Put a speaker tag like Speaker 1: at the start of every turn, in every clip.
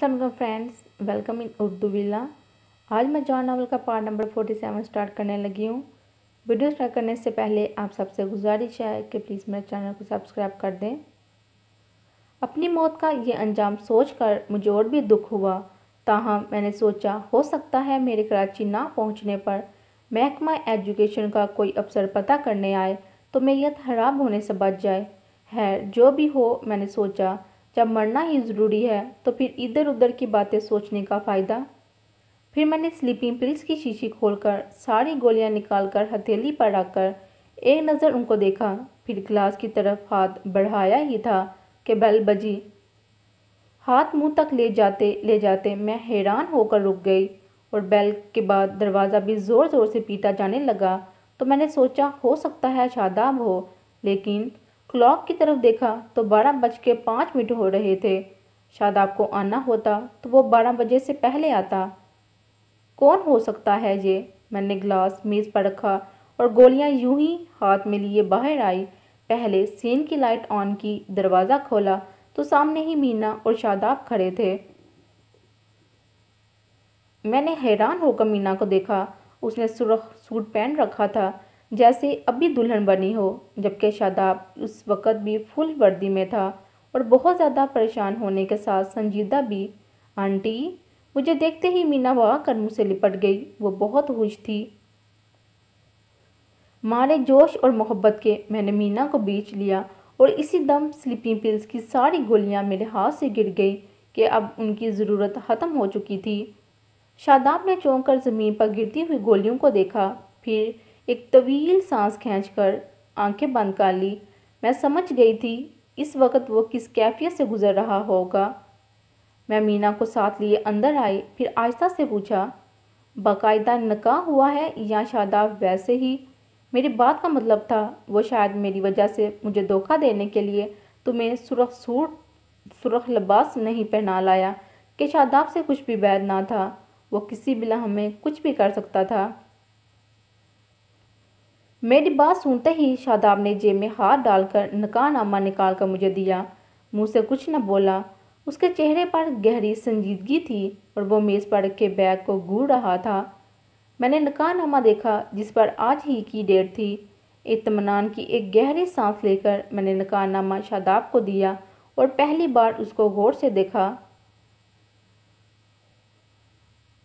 Speaker 1: अस्सलाम friends, welcome in Urdu villa. आज मैं जॉन नावल का पार्ट नंबर 47 स्टार्ट करने लगी हूँ। वीडियो स्टार्ट करने से पहले आप सबसे गुजारिश है कि प्लीज़ मेरे चैनल को सब्सक्राइब कर दें। अपनी मौत का ये अंजाम सोचकर मुझे और भी दुख हुआ। ताहम मैंने सोचा हो सकता है मेरे कराची ना पहुँचने पर महकमा एजुकेशन का कोई अफसर पता करने आए तो मैयत खराब होने से बच जाए। है जो भी हो, मैंने सोचा जब मरना ही ज़रूरी है तो फिर इधर उधर की बातें सोचने का फ़ायदा। फिर मैंने स्लीपिंग पिल्स की शीशी खोलकर सारी गोलियां निकालकर हथेली पर रखकर एक नज़र उनको देखा, फिर गिलास की तरफ हाथ बढ़ाया ही था कि बेल बजी। हाथ मुंह तक ले जाते मैं हैरान होकर रुक गई और बेल के बाद दरवाज़ा भी ज़ोर ज़ोर से पीटा जाने लगा। तो मैंने सोचा हो सकता है शादाब हो, लेकिन क्लॉक की तरफ देखा तो 12:05 हो रहे थे। शादाब को आना होता तो वो 12 बजे से पहले आता। कौन हो सकता है ये? मैंने गिलास मेज़ पर रखा और गोलियां यूं ही हाथ में लिए बाहर आई। पहले सीन की लाइट ऑन की, दरवाज़ा खोला तो सामने ही मीना और शादाब खड़े थे। मैंने हैरान होकर मीना को देखा। उसने सुर्ख सूट पहन रखा था जैसे अभी दुल्हन बनी हो, जबकि शादाब उस वक़्त भी फुल वर्दी में था और बहुत ज़्यादा परेशान होने के साथ संजीदा भी। आंटी, मुझे देखते ही मीना वहाँ कर मुँह से लिपट गई। वो बहुत खुश थी। मारे जोश और मोहब्बत के मैंने मीना को बीच लिया और इसी दम स्लीपिंग पिल्स की सारी गोलियां मेरे हाथ से गिर गई कि अब उनकी ज़रूरत ख़त्म हो चुकी थी। शादाब ने चौंक कर ज़मीन पर गिरती हुई गोलियों को देखा, फिर एक तवील सांस खींचकर आंखें बंद कर ली। मैं समझ गई थी इस वक्त वो किस कैफियत से गुजर रहा होगा। मैं मीना को साथ लिए अंदर आई, फिर आहिस्ता से पूछा, बाकायदा निकाह हुआ है या शादाब वैसे ही? मेरी बात का मतलब था वो शायद मेरी वजह से मुझे धोखा देने के लिए तुम्हें सुर्ख सूट सुर्ख लिबास नहीं पहना लाया कि शादाब से कुछ भी बैर ना था। वो किसी भी लम्हे में कुछ भी कर सकता था। मेरी बात सुनते ही शादाब ने जेब में हाथ डालकर निकाहनामा निकाल कर मुझे दिया। मुंह से कुछ न बोला। उसके चेहरे पर गहरी संजीदगी थी और वो मेज़ पर रखे बैग को घूर रहा था। मैंने निकाहनामा देखा जिस पर आज ही की डेट थी। इत्मीनान की एक गहरी सांस लेकर मैंने निकाहनामा शादाब को दिया और पहली बार उसको गौर से देखा।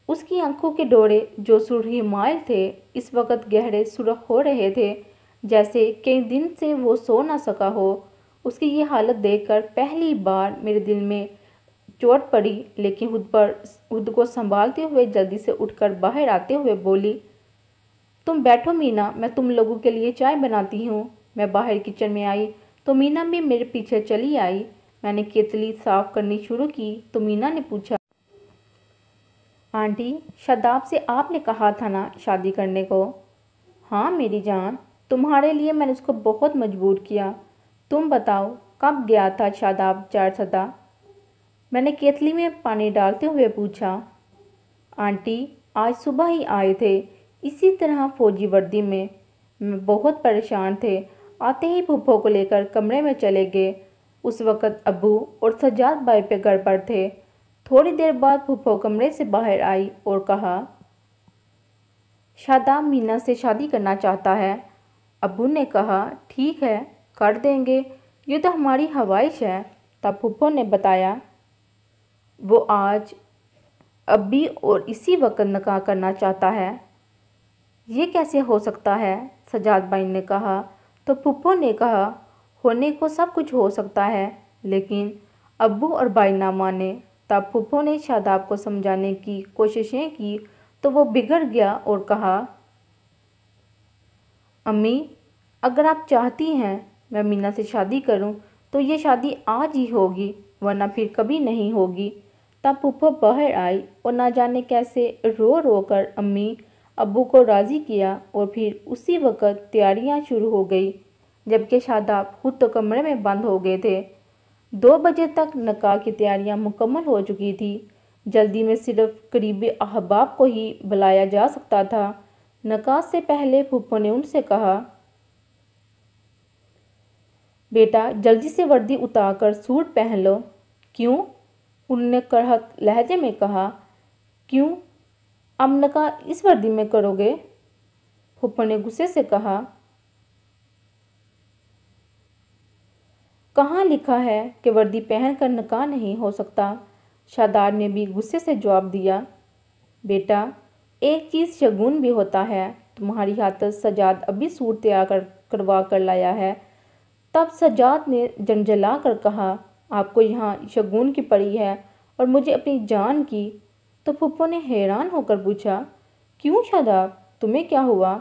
Speaker 1: उसकी आंखों के डोरे जो सुरही माइल थे इस वक्त गहरे सुर्ख हो रहे थे, जैसे कई दिन से वो सो ना सका हो। उसकी ये हालत देखकर पहली बार मेरे दिल में चोट पड़ी, लेकिन खुद को संभालते हुए जल्दी से उठकर बाहर आते हुए बोली, तुम बैठो मीना, मैं तुम लोगों के लिए चाय बनाती हूँ। मैं बाहर किचन में आई तो मीना भी मेरे पीछे चली आई। मैंने केतली साफ करनी शुरू की तो मीना ने पूछा, आंटी, शादाब से आपने कहा था ना शादी करने को? हाँ मेरी जान, तुम्हारे लिए मैंने उसको बहुत मजबूर किया। तुम बताओ कब गया था शादाब चारसदा? मैंने केतली में पानी डालते हुए पूछा। आंटी, आज सुबह ही आए थे, इसी तरह फौजी वर्दी में। मैं बहुत परेशान थे। आते ही फूफो को लेकर कमरे में चले गए। उस वक़्त अब्बू और सज्जाद भाई पे घर पर थे। थोड़ी देर बाद फूफो कमरे से बाहर आई और कहा, शादाब मीना से शादी करना चाहता है। अब्बू ने कहा, ठीक है कर देंगे, ये तो हमारी ख्वाहिश है। तब फूफो ने बताया, वो आज अभी और इसी वक्त निकाह करना चाहता है। ये कैसे हो सकता है? सज्जाद भाई ने कहा। तो फूफो ने कहा, होने को सब कुछ हो सकता है, लेकिन अब्बू और भाई ना माने। तब फूफो ने शादाब को समझाने की कोशिशें की तो वो बिगड़ गया और कहा, अम्मी, अगर आप चाहती हैं मैं मीना से शादी करूं तो ये शादी आज ही होगी, वरना फिर कभी नहीं होगी। तब फूफो बाहर आई और ना जाने कैसे रो रो कर अम्मी अब्बू को राज़ी किया और फिर उसी वक्त तैयारियां शुरू हो गई, जबकि शादाब खुद तो कमरे में बंद हो गए थे। 2 बजे तक निकाह की तैयारियां मुकम्मल हो चुकी थी। जल्दी में सिर्फ करीबी अहबाब को ही बुलाया जा सकता था। निकाह से पहले फूफो ने उनसे कहा, बेटा जल्दी से वर्दी उतार कर सूट पहन लो। क्यों? انہوں نے کرہت لہجے میں کہا۔ کیوں؟ اب نکاح اس وردی میں کرو گے؟ پھپھو نے غصے سے کہا۔ کہاں لکھا ہے کہ وردی پہن کر نکاح نہیں ہو سکتا؟ شاداب نے بھی غصے سے جواب دیا۔ بیٹا، ایک چیز شگون بھی ہوتا ہے۔ تمہاری خاطر سجاد ابھی سوٹ تیار کروا کر لایا ہے۔ تب سجاد نے جھنجھلا کر کہا، آپ کو یہاں شگون کی پڑی ہے اور مجھے اپنی جان کی؟ تو پھپھو نے حیران ہو کر پوچھا، کیوں شاداب، تمہیں کیا ہوا؟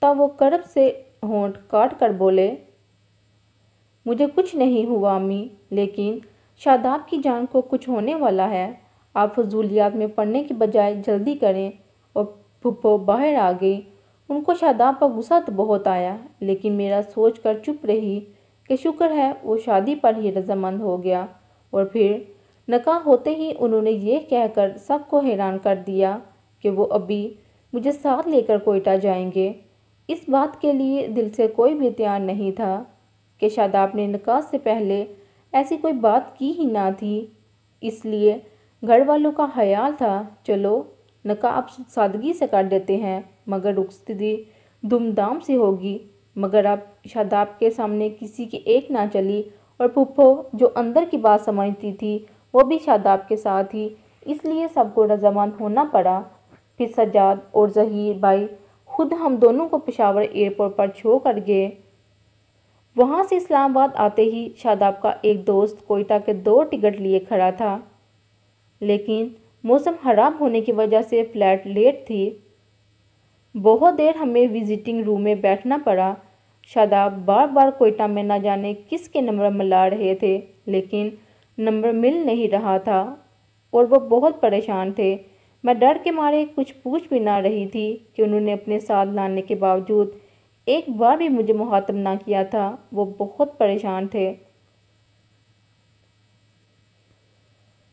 Speaker 1: تب وہ کرب سے ہونٹ کاٹ کر بولے، مجھے کچھ نہیں ہوا امی، لیکن شاداب کی جان کو کچھ ہونے والا ہے۔ آپ فضولیات میں پڑنے کی بجائے جلدی کریں۔ اور پھپھو باہر آ گئی۔ ان کو شاداب پر غصہ تو بہت آیا، لیکن میرا سوچ کر چپ رہی کہ شکر ہے وہ شادی پر ہی رضامند ہو گیا۔ اور پھر نکاح ہوتے ہی انہوں نے یہ کہہ کر سب کو حیران کر دیا کہ وہ ابھی مجھے ساتھ لے کر کوئٹہ جائیں گے۔ اس بات کے لیے دل سے کوئی بھی تیار نہیں تھا کہ شاداب نے نکاح سے پہلے ایسی کوئی بات کی ہی نہ تھی۔ اس لیے گھر والوں کا خیال تھا چلو نکاح اب سادگی سے کر دیتے ہیں، مگر رخصتی دھوم دھام سے ہوگی۔ مگر اب شاداب کے سامنے کسی کی ایک نہ چلی اور پھپھو جو اندر کی بات سمجھتی تھی وہ بھی شاداب کے ساتھ تھی، اس لیے سب کو رضامند ہونا پڑا۔ پھر سجاد اور ظہیر بھائی خود ہم دونوں کو پشاور ایئرپورٹ پر چھوڑ کر گئے۔ وہاں سے اسلام آباد آتے ہی شاداب کا ایک دوست کوئٹہ کے 2 ٹکٹ لیے کھڑا تھا، لیکن موسم خراب ہونے کی وجہ سے فلائٹ لیٹ تھی۔ بہت دیر ہمیں وزٹنگ روم میں بیٹھنا پڑا۔ شاداب بار بار کوئٹہ میں نہ جانے کس کے نمبر ملا رہے تھے، لیکن نمبر مل نہیں رہا تھا اور وہ بہت پریشان تھے۔ میں ڈر کے مارے کچھ پوچھ بھی نہ رہی تھی کہ انہوں نے اپنے ساتھ لانے کے باوجود ایک بار بھی مجھے مخاطب نہ کیا تھا۔ وہ بہت پریشان تھے۔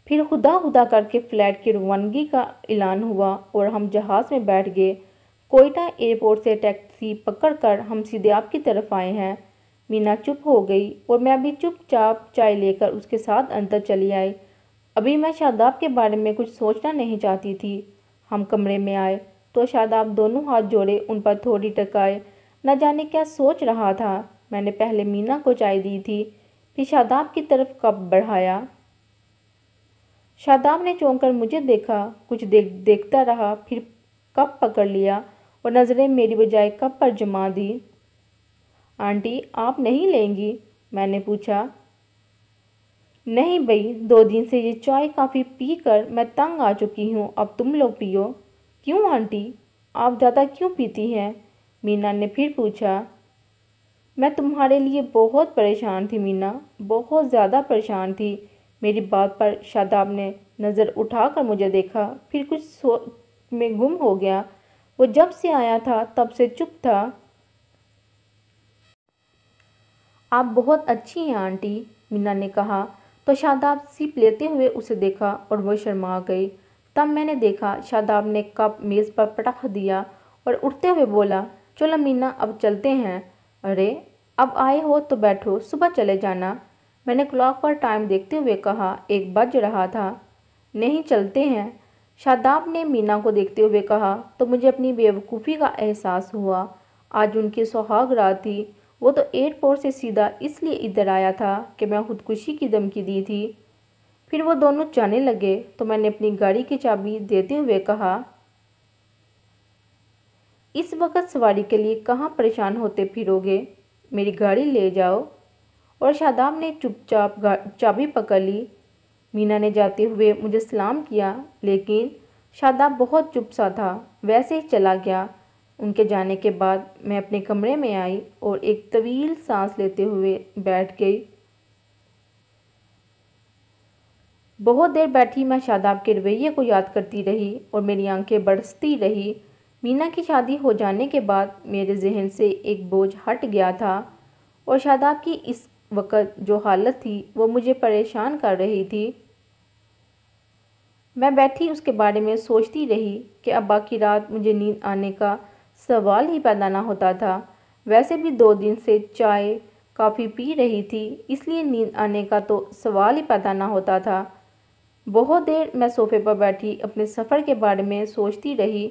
Speaker 1: پھر خدا خدا کر کے فلائٹ کی روانگی کا اعلان ہوا اور ہم جہاز میں بیٹھ گئے۔ کوئٹہ ایئرپورٹ سے ٹیکسی پکڑ کر ہم سیدھے آپ کی طرف آئے ہیں۔ مینا چپ ہو گئی اور میں بھی چپ چاپ چائے لے کر اس کے ساتھ اندر چلی آئی۔ ابھی میں شاداب کے بارے میں کچھ سوچنا نہیں چاہتی تھی۔ ہم کمرے میں آئے تو شاداب دونوں ہاتھ جوڑے ان پر تھوڑی ٹکائے، نہ جانے کیا سوچ رہا تھا۔ میں نے پہلے مینا کو چائے دی تھی، پھر شاداب کی طرف کپ بڑھایا۔ شاداب نے چونک کر مجھے دیکھا، کچھ دیکھتا رہا، پھر کپ پکڑ لیا اور نظریں میری بجائے کپ پر جما دی۔ آنٹی آپ نہیں لیں گی؟ میں نے پوچھا۔ نہیں بھئی، 2 دن سے یہ چائے کافی پی کر میں تنگ آ چکی ہوں، اب تم لوگ پیو۔ کیوں آنٹی، آپ زیادہ کیوں پیتی ہیں؟ مینا نے پھر پوچھا۔ میں تمہارے لیے بہت پریشان تھی مینا، بہت زیادہ پریشان تھی۔ میری بات پر شاداب نے نظر اٹھا کر مجھے دیکھا، پھر کچھ سوچ میں گم ہو گیا۔ وہ جب سے آیا تھا تب سے چپ تھا۔ آپ بہت اچھی ہیں آنٹی، مینا نے کہا تو شاداب سپ لیتے ہوئے اسے دیکھا اور وہ شرما گئی۔ تب میں نے دیکھا شاداب نے کپ میز پر پٹخ دیا اور اٹھتے ہوئے بولا، چلو مینا اب چلتے ہیں۔ ارے اب آئے ہو تو بیٹھو، صبح چلے جانا۔ میں نے کلاک پر ٹائم دیکھتے ہوئے کہا، 1 بج رہا تھا۔ نہیں چلتے ہیں، شاداب نے مینا کو دیکھتے ہوئے کہا تو مجھے اپنی بے وقوفی کا احساس ہوا۔ آج ان کی سہاگ رات تھی۔ وہ تو ایئرپورٹ سے سیدھا اس لیے ادھر آیا تھا کہ میں خودکشی کی دھمکی دی تھی۔ پھر وہ دونوں جانے لگے تو میں نے اپنی گاڑی کی چابی دیتے ہوئے کہا، اس وقت سواری کے لیے کہاں پریشان ہوتے پھرو گے، میری گاڑی لے جاؤ۔ اور شاداب نے چپ چاپ چابی پکڑ لی۔ مینا نے جاتے ہوئے مجھے سلام کیا، لیکن شاداب بہت چپ سا تھا، ویسے ہی چلا گیا۔ ان کے جانے کے بعد میں اپنے کمرے میں آئی اور ایک طویل سانس لیتے ہوئے بیٹھ گئی۔ بہت دیر بیٹھی میں شاداب کے رویے کو یاد کرتی رہی اور میری آنکھیں برستی رہی۔ مینا کی شادی ہو جانے کے بعد میرے ذہن سے ایک بوجھ ہٹ گیا تھا اور شاداب کی اس وقت جو حالت تھی وہ مجھے پریشان کر رہی تھی۔ میں بیٹھی اس کے بارے میں سوچتی رہی کہ اب باقی رات مجھے نیند آنے کا سوال ہی پیدا نہ ہوتا تھا۔ ویسے بھی 2 دن سے چائے کافی پی رہی تھی، اس لیے نیند آنے کا تو سوال ہی پیدا نہ ہوتا تھا۔ बहुत देर मैं सोफे पर बैठी अपने सफ़र के बारे में सोचती रही।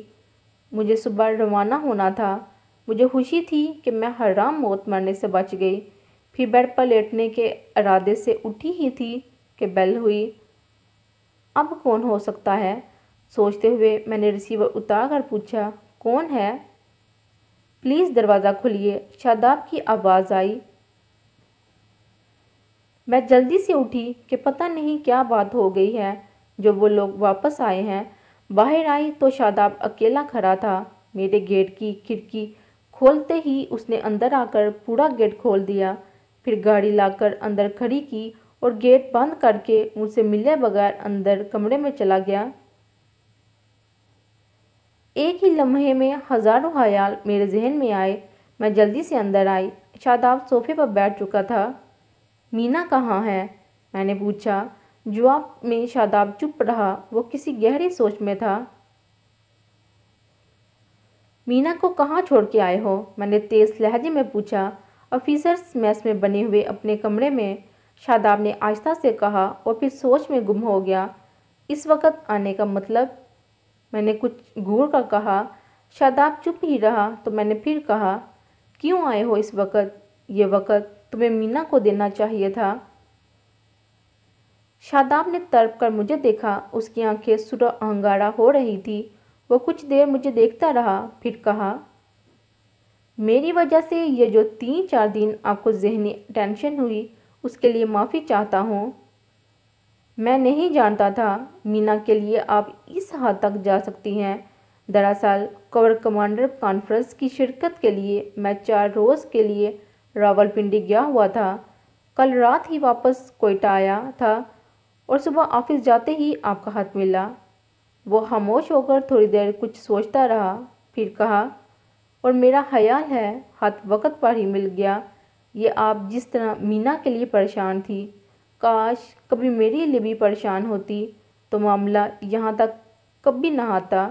Speaker 1: मुझे सुबह रवाना होना था। मुझे खुशी थी कि मैं हराम मौत मरने से बच गई। फिर बेड पर लेटने के इरादे से उठी ही थी कि बेल हुई। अब कौन हो सकता है? सोचते हुए मैंने रिसीवर उतार कर पूछा, कौन है? प्लीज़ दरवाज़ा खोलिए, शादाब की आवाज़ आई। मैं जल्दी से उठी कि पता नहीं क्या बात हो गई है जो वो लोग वापस आए हैं। बाहर आई तो शादाब अकेला खड़ा था। मेरे गेट की खिड़की खोलते ही उसने अंदर आकर पूरा गेट खोल दिया। फिर गाड़ी लाकर अंदर खड़ी की और गेट बंद करके मुझसे मिले बगैर अंदर कमरे में चला गया। एक ही लम्हे में हज़ारों ख्याल मेरे जहन में आए। मैं जल्दी से अंदर आई। शादाब सोफे पर बैठ चुका था। मीना कहाँ है? मैंने पूछा। जवाब में शादाब चुप रहा। वो किसी गहरी सोच में था। मीना को कहाँ छोड़ के आए हो? मैंने तेज़ लहजे में पूछा। ऑफिसर्स मेस में बने हुए अपने कमरे में, शादाब ने आहिस्ता से कहा और फिर सोच में गुम हो गया। इस वक्त आने का मतलब? मैंने कुछ घूर कर कहा। शादाब चुप ही रहा तो मैंने फिर कहा, क्यों आए हो इस वक्त? ये वक्त तुम्हें मीना को देना चाहिए था। शादाब ने तड़प कर मुझे देखा। उसकी आंखें सुरह अंगारा हो रही थी। वो कुछ देर मुझे देखता रहा, फिर कहा, मेरी वजह से ये जो 3-4 दिन आपको ज़हनी टेंशन हुई, उसके लिए माफ़ी चाहता हूँ। मैं नहीं जानता था मीना के लिए आप इस हद तक जा सकती हैं। दरअसल कोर कमांडर कॉन्फ्रेंस की शिरकत के लिए मैं 4 रोज़ के लिए रावलपिंडी गया हुआ था। कल रात ही वापस कोयटा आया था और सुबह ऑफिस जाते ही आपका हाथ मिला। वो खामोश होकर थोड़ी देर कुछ सोचता रहा, फिर कहा, और मेरा ख्याल है हाथ वक्त पर ही मिल गया। ये आप जिस तरह मीना के लिए परेशान थी, काश कभी मेरे लिए भी परेशान होती तो मामला यहाँ तक कभी ना आता।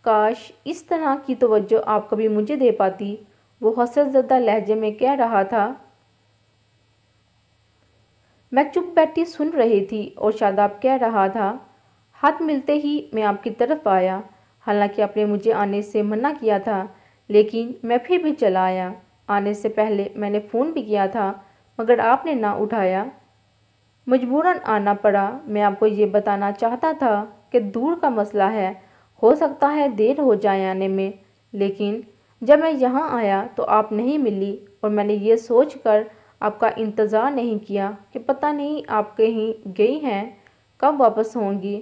Speaker 1: काश इस तरह की तवज्जो आप कभी मुझे दे पाती। वो हसरतज़दा लहजे में कह रहा था। मैं चुप बैठी सुन रही थी और शादाब कह रहा था, हाथ मिलते ही मैं आपकी तरफ आया। हालांकि आपने मुझे आने से मना किया था, लेकिन मैं फिर भी चला आया। आने से पहले मैंने फ़ोन भी किया था, मगर आपने ना उठाया। मजबूरन आना पड़ा। मैं आपको ये बताना चाहता था कि दूर का मसला है, हो सकता है देर हो जाए आने में। लेकिन जब मैं यहाँ आया तो आप नहीं मिली और मैंने ये सोचकर आपका इंतज़ार नहीं किया कि पता नहीं आप कहीं गई हैं, कब वापस होंगी।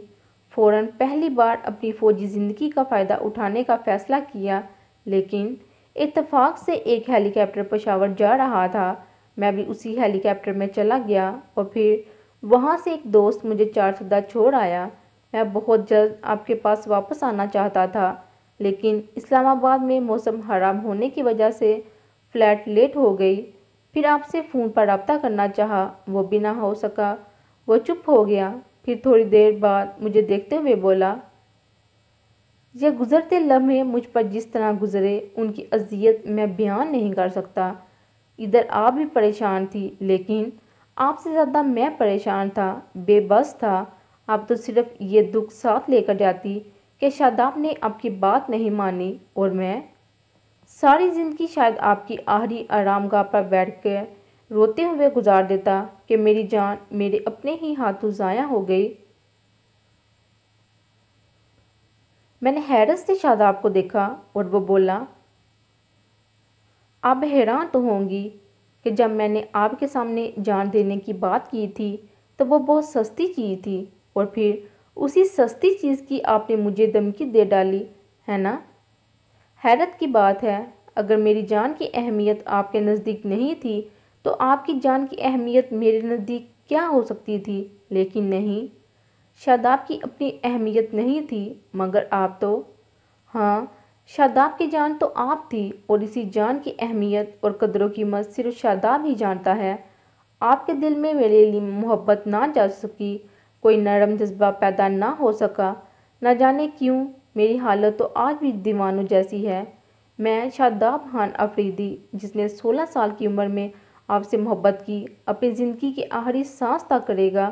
Speaker 1: फ़ौरन पहली बार अपनी फ़ौजी ज़िंदगी का फ़ायदा उठाने का फ़ैसला किया। लेकिन इत्तेफाक से एक हेलीकॉप्टर पेशावर जा रहा था। मैं भी उसी हेलीकॉप्टर में चला गया और फिर वहाँ से एक दोस्त मुझे चारसदा छोड़ आया। मैं बहुत जल्द आपके पास वापस आना चाहता था, लेकिन इस्लामाबाद में मौसम ख़राब होने की वजह से फ़्लाइट लेट हो गई। फिर आपसे फ़ोन पर रब्ता करना चाहा, वो भी ना हो सका। वो चुप हो गया। फिर थोड़ी देर बाद मुझे देखते हुए बोला, ये गुज़रते लम्हे मुझ पर जिस तरह गुज़रे, उनकी अज़ियत मैं बयान नहीं कर सकता। इधर आप भी परेशान थी, लेकिन आपसे ज़्यादा मैं परेशान था, बेबस था। आप तो सिर्फ ये दुख साथ लेकर जाती कि शादाब ने आपकी बात नहीं मानी, और मैं सारी ज़िंदगी शायद आपकी आखिरी आरामगाह पर बैठ कर रोते हुए गुजार देता कि मेरी जान मेरे अपने ही हाथों ज़ाया हो गई। मैंने हैरत से शादाब को देखा और वो बोला, आप हैरान तो होंगी कि जब मैंने आपके सामने जान देने की बात की थी तो वो बहुत सस्ती चीज़ थी, और फिर उसी सस्ती चीज़ की आपने मुझे धमकी दे डाली, है ना? हैरत की बात है, अगर मेरी जान की अहमियत आपके नज़दीक नहीं थी तो आपकी जान की अहमियत मेरे नज़दीक क्या हो सकती थी। लेकिन नहीं, शादाब की अपनी अहमियत नहीं थी, मगर आप तो, हाँ, शादाब की जान तो आप थी, और इसी जान की अहमियत और कदरों कीमत सिर्फ शादाब ही जानता है। आपके दिल में मेरे लिए मोहब्बत ना जा सकी, कोई नरम जज्बा पैदा ना हो सका। न जाने क्यों मेरी हालत तो आज भी दीवानों जैसी है। मैं शादाब खान अफरीदी, जिसने 16 साल की उम्र में आपसे मोहब्बत की, अपनी ज़िंदगी की आखिरी सांस तक करेगा।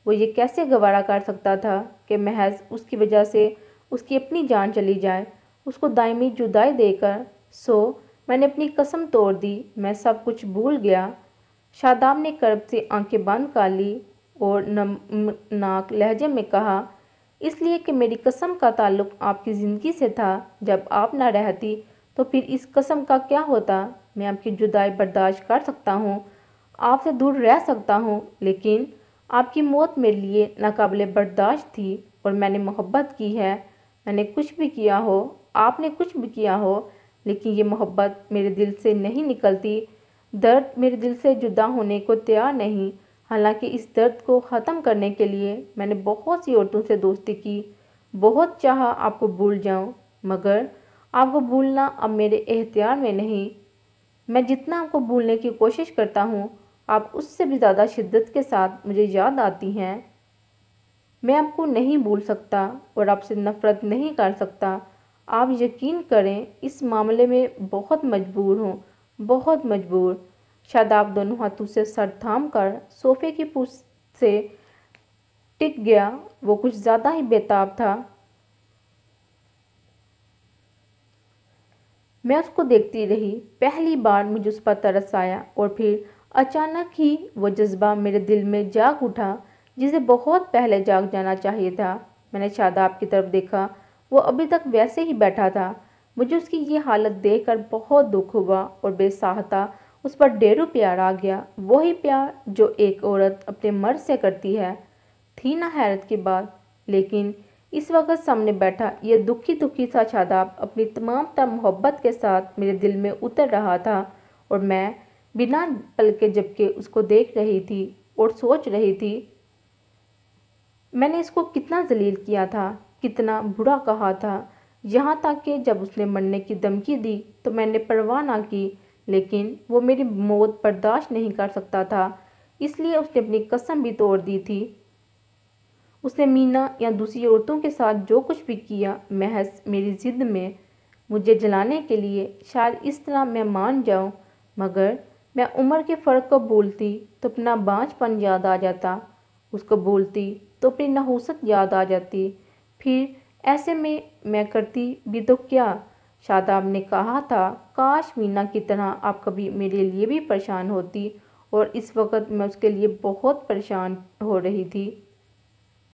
Speaker 1: وہ یہ کیسے گوارا کر سکتا تھا کہ محض اس کی وجہ سے اس کی اپنی جان چلی جائے، اس کو دائمی جدائی دے کر۔ میں نے اپنی قسم توڑ دی، میں سب کچھ بھول گیا۔ شاداب نے کرب سے آنکھیں بند کر لی اور نمناک لہجے میں کہا، اس لیے کہ میری قسم کا تعلق آپ کی زندگی سے تھا۔ جب آپ نہ رہتی تو پھر اس قسم کا کیا ہوتا؟ میں آپ کی جدائی برداشت کر سکتا ہوں، آپ سے دور رہ سکتا ہوں، لیکن آپ کی موت میرے لیے ناقابل برداشت تھی، اور میں نے محبت کی ہے۔ میں نے کچھ بھی کیا ہو، آپ نے کچھ بھی کیا ہو، لیکن یہ محبت میرے دل سے نہیں نکلتی۔ درد میرے دل سے جدا ہونے کو تیار نہیں۔ حالانکہ اس درد کو ختم کرنے کے لیے میں نے بہت سی عورتوں سے دوستی کی، بہت چاہا آپ کو بھول جاؤں، مگر آپ کو بھولنا اب میرے اختیار میں نہیں۔ میں جتنا آپ کو بھولنے کی کوشش کرتا ہوں، آپ اس سے بھی زیادہ شدت کے ساتھ مجھے یاد آتی ہیں۔ میں آپ کو نہیں بھول سکتا اور آپ سے نفرت نہیں کر سکتا۔ آپ یقین کریں، اس معاملے میں بہت مجبور ہوں، بہت مجبور۔ شاداب دونوں ہاتھوں سے سر تھام کر صوفے کی پشت سے ٹک گیا، وہ کچھ زیادہ ہی بے تاب تھا۔ میں اس کو دیکھتی رہی۔ پہلی بار مجھے اس پر ترس آیا، اور پھر اچانک ہی وہ جذبہ میرے دل میں جاگ اٹھا جسے بہت پہلے جاگ جانا چاہیے تھا۔ میں نے شاداب کی طرف دیکھا، وہ ابھی تک ویسے ہی بیٹھا تھا۔ مجھے اس کی یہ حالت دیکھ کر بہت دکھ ہوا اور بے ساہتا اس پر ڈھیروں پیار آ گیا، وہی پیار جو ایک عورت اپنے مرد سے کرتی ہے۔ تھی نہ حیرت کی بات؟ لیکن اس وقت سامنے بیٹھا یہ دکھی سا شاداب اپنی تمام تر محبت کے ساتھ میرے دل میں اتر رہا تھا، اور میں بنا پلکے جھپکے اس کو دیکھ رہی تھی اور سوچ رہی تھی، میں نے اس کو کتنا ذلیل کیا تھا، کتنا برا کہا تھا، یہاں تک کہ جب اس نے مرنے کی دھمکی دی تو میں نے پرواہ نہ کی، لیکن وہ میری موت برداشت نہیں کر سکتا تھا، اس لیے اس نے اپنی قسم بھی توڑ دی تھی۔ اس نے مینا یا دوسری عورتوں کے ساتھ جو کچھ بھی کیا، محض میری ضد میں، مجھے جلانے کے لیے۔ شاید اس طرح میں مان جاؤں، مگر میں عمر کے فرق کو بھولتی تو اپنا بانجھ پن یاد آ جاتا، اس کو بھولتی تو اپنی نحوست یاد آ جاتی، پھر ایسے میں کرتی بھی تو کیا؟ شاداب نے کہا تھا، کاش مینا کی طرح آپ کبھی میرے لیے بھی پریشان ہوتی، اور اس وقت میں اس کے لیے بہت پریشان ہو رہی تھی۔